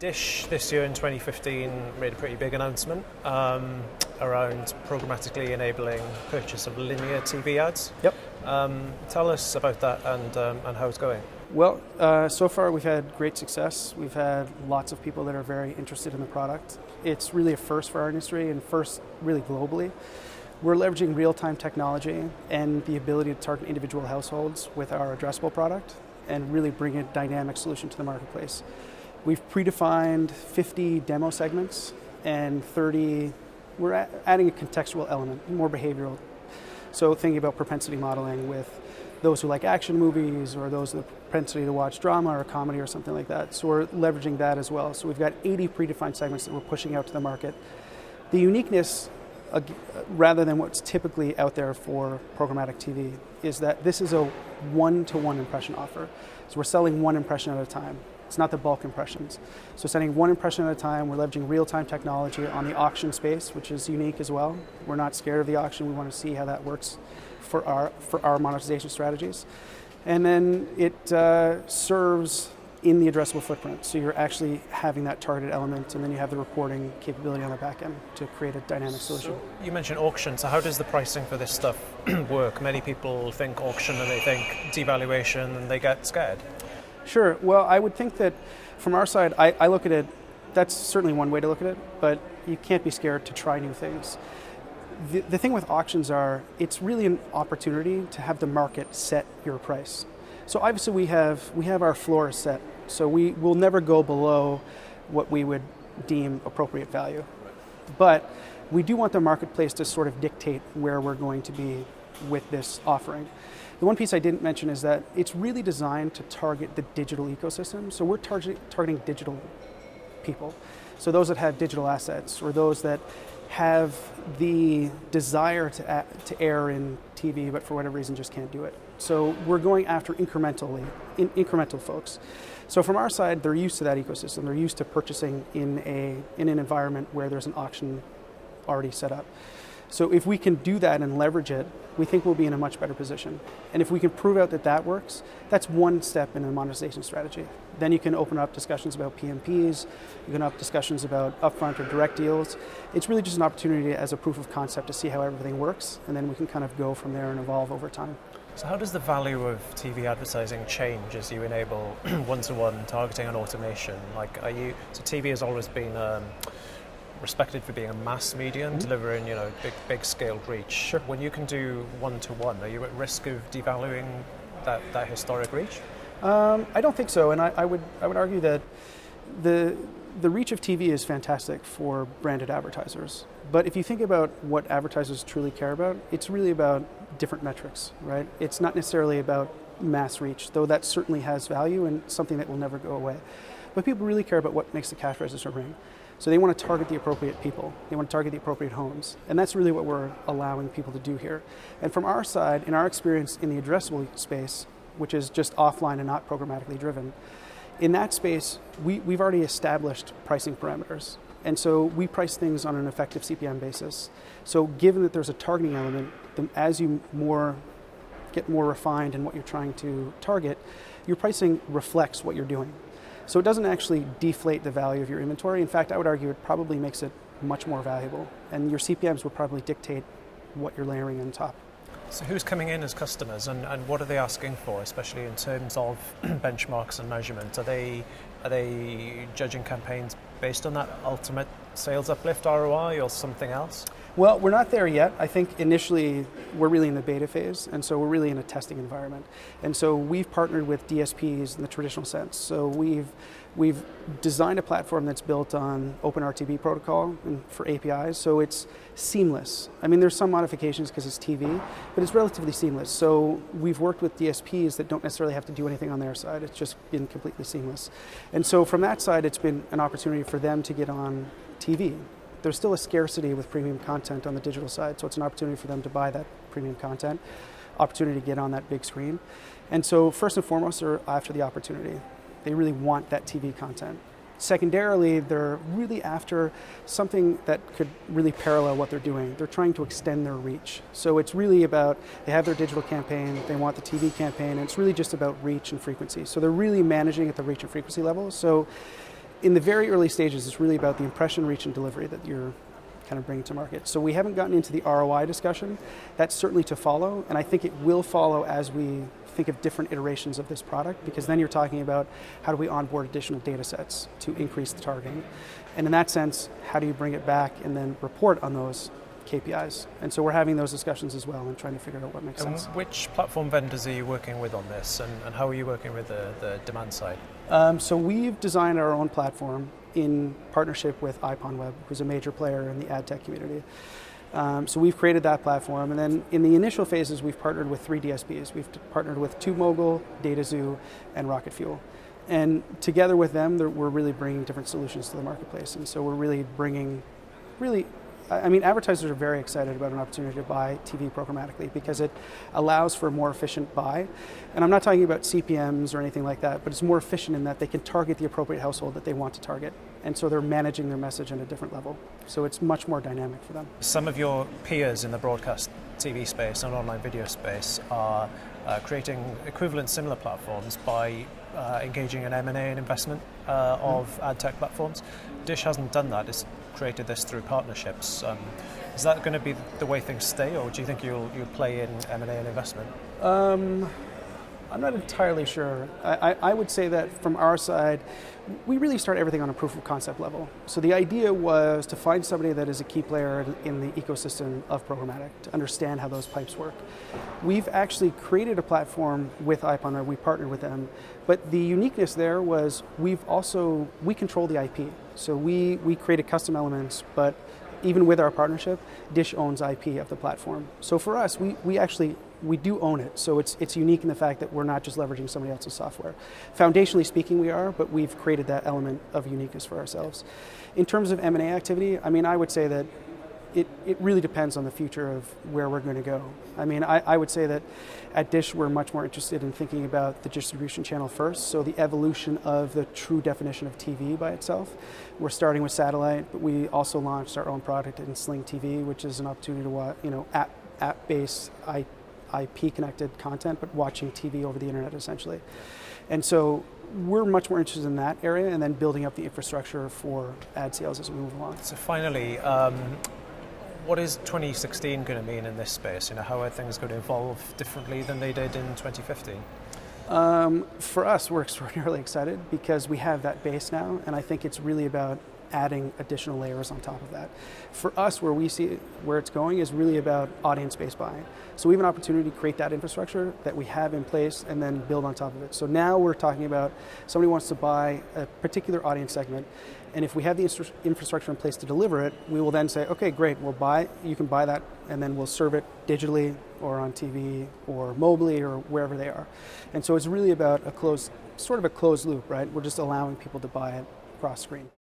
Dish this year in 2015 made a pretty big announcement around programmatically enabling purchase of linear TV ads. Yep. Tell us about that and how it's going. Well, so far we've had great success. We've had lots of people that are very interested in the product. It's really a first for our industry and first really globally. We're leveraging real-time technology and the ability to target individual households with our addressable product and really bring a dynamic solution to the marketplace. We've predefined 50 demo segments and 30, we're adding a contextual element, more behavioral. So thinking about propensity modeling with those who like action movies or those with the propensity to watch drama or comedy or something like that. So we're leveraging that as well. So we've got 80 predefined segments that we're pushing out to the market. The uniqueness, rather than what's typically out there for programmatic TV, is that this is a one-to-one impression offer. So we're selling one impression at a time. It's not the bulk impressions. So sending one impression at a time, we're leveraging real-time technology on the auction space, which is unique as well. We're not scared of the auction. We want to see how that works for our monetization strategies. And then it serves in the addressable footprint. So you're actually having that targeted element, and then you have the reporting capability on the back end to create a dynamic solution. So you mentioned auction, so how does the pricing for this stuff work? Many people think auction and they think devaluation and they get scared. Sure. Well, I would think that from our side, I look at it, that's certainly one way to look at it, but you can't be scared to try new things. The thing with auctions it's really an opportunity to have the market set your price. So obviously we have our floor set, so we will never go below what we would deem appropriate value. But we do want the marketplace to sort of dictate where we're going to be with this offering. The one piece I didn't mention is that it's really designed to target the digital ecosystem. So we're targeting digital people. So those that have digital assets or those that have the desire to air in TV, but for whatever reason just can't do it. So we're going after incremental folks. So from our side, they're used to that ecosystem. They're used to purchasing in an environment where there's an auction already set up. So if we can do that and leverage it, we think we'll be in a much better position. And if we can prove out that that works, that's one step in a monetization strategy. Then you can open up discussions about PMPs, you can open up discussions about upfront or direct deals. It's really just an opportunity as a proof of concept to see how everything works, and then we can kind of go from there and evolve over time. So how does the value of TV advertising change as you enable one-to-one targeting and automation? So TV has always been respected for being a mass medium, delivering big scale reach. Sure. When you can do one-to-one, are you at risk of devaluing that historic reach? I don't think so, and I would argue that the reach of TV is fantastic for branded advertisers. But if you think about what advertisers truly care about, it's really about different metrics, right? It's not necessarily about mass reach, though that certainly has value and something that will never go away. But people really care about what makes the cash register ring. So they want to target the appropriate people. They want to target the appropriate homes. And that's really what we're allowing people to do here. And from our side, in our experience in the addressable space, which is just offline and not programmatically driven, in that space, we've already established pricing parameters. And so we price things on an effective CPM basis. So given that there's a targeting element, as you get more refined in what you're trying to target, your pricing reflects what you're doing. So it doesn't actually deflate the value of your inventory. In fact, I would argue it probably makes it much more valuable. And your CPMs will probably dictate what you're layering on top. So who's coming in as customers and what are they asking for, especially in terms of benchmarks and measurement? Are they judging campaigns based on that ultimate sales uplift ROI or something else? Well, we're not there yet. I think initially we're really in the beta phase, and so we're really in a testing environment. And so we've partnered with DSPs in the traditional sense. So we've designed a platform that's built on OpenRTB protocol and for APIs, so it's seamless. I mean, there's some modifications because it's TV, but it's relatively seamless. So we've worked with DSPs that don't necessarily have to do anything on their side. It's just been completely seamless. And so from that side, it's been an opportunity for them to get on TV. There's still a scarcity with premium content on the digital side, so it's an opportunity for them to buy that premium content, opportunity to get on that big screen. And so first and foremost, they're after the opportunity. They really want that TV content. Secondarily, they're really after something that could really parallel what they're doing. They're trying to extend their reach. So it's really about, they have their digital campaign, they want the TV campaign, and it's really just about reach and frequency. So they're really managing at the reach and frequency level. So in the very early stages, it's really about the impression, reach, and delivery that you're kind of bringing to market. So we haven't gotten into the ROI discussion. That's certainly to follow, and I think it will follow as we think of different iterations of this product, because then you're talking about how do we onboard additional data sets to increase the targeting. And in that sense, how do you bring it back and then report on those KPIs? And so we're having those discussions as well and trying to figure out what makes sense. Which platform vendors are you working with on this, and how are you working with the demand side? So we've designed our own platform in partnership with IPONWeb, who's a major player in the ad tech community. So we've created that platform, and then in the initial phases we've partnered with 3 DSPs. We've partnered with TubeMogul, DataZoo, and Rocket Fuel. And together with them, we're really bringing different solutions to the marketplace. And so we're really bringing, advertisers are very excited about an opportunity to buy TV programmatically because it allows for a more efficient buy. And I'm not talking about CPMs or anything like that, but it's more efficient in that they can target the appropriate household that they want to target. And so they're managing their message at a different level. So it's much more dynamic for them. Some of your peers in the broadcast TV space and online video space are creating equivalent similar platforms by engaging in M&A and investment of ad tech platforms. Dish hasn't done that. It's created this through partnerships. Is that going to be the way things stay, or do you think you'll play in M&A and investment? I'm not entirely sure. I would say that from our side, we really start everything on a proof of concept level. So the idea was to find somebody that is a key player in the ecosystem of programmatic, to understand how those pipes work. We've actually created a platform with IPON, we partnered with them, but the uniqueness there was we control the IP. So we created custom elements, but even with our partnership, Dish owns IP of the platform. So for us, we do own it. So it's unique in the fact that we're not just leveraging somebody else's software. Foundationally speaking, we are, but we've created that element of uniqueness for ourselves. In terms of M&A activity, I would say that it really depends on the future of where we're going to go. I would say that at Dish, we're much more interested in thinking about the distribution channel first, so the evolution of the true definition of TV by itself. We're starting with satellite, but we also launched our own product in Sling TV, which is an opportunity to watch, app-based IP-connected content, but watching TV over the internet, essentially. And so we're much more interested in that area and then building up the infrastructure for ad sales as we move along. So finally, what is 2016 going to mean in this space? How are things going to evolve differently than they did in 2015? For us, we're extraordinarily excited because we have that base now, and I think it's really about adding additional layers on top of that. For us, where we see where it's going is really about audience-based buying. So we have an opportunity to create that infrastructure that we have in place and then build on top of it. So now we're talking about somebody wants to buy a particular audience segment, and if we have the infrastructure in place to deliver it, we will then say, okay, great, you can buy that, and then we'll serve it digitally or on TV or mobily or wherever they are. And so it's really about sort of a closed loop, right? We're just allowing people to buy it cross screen.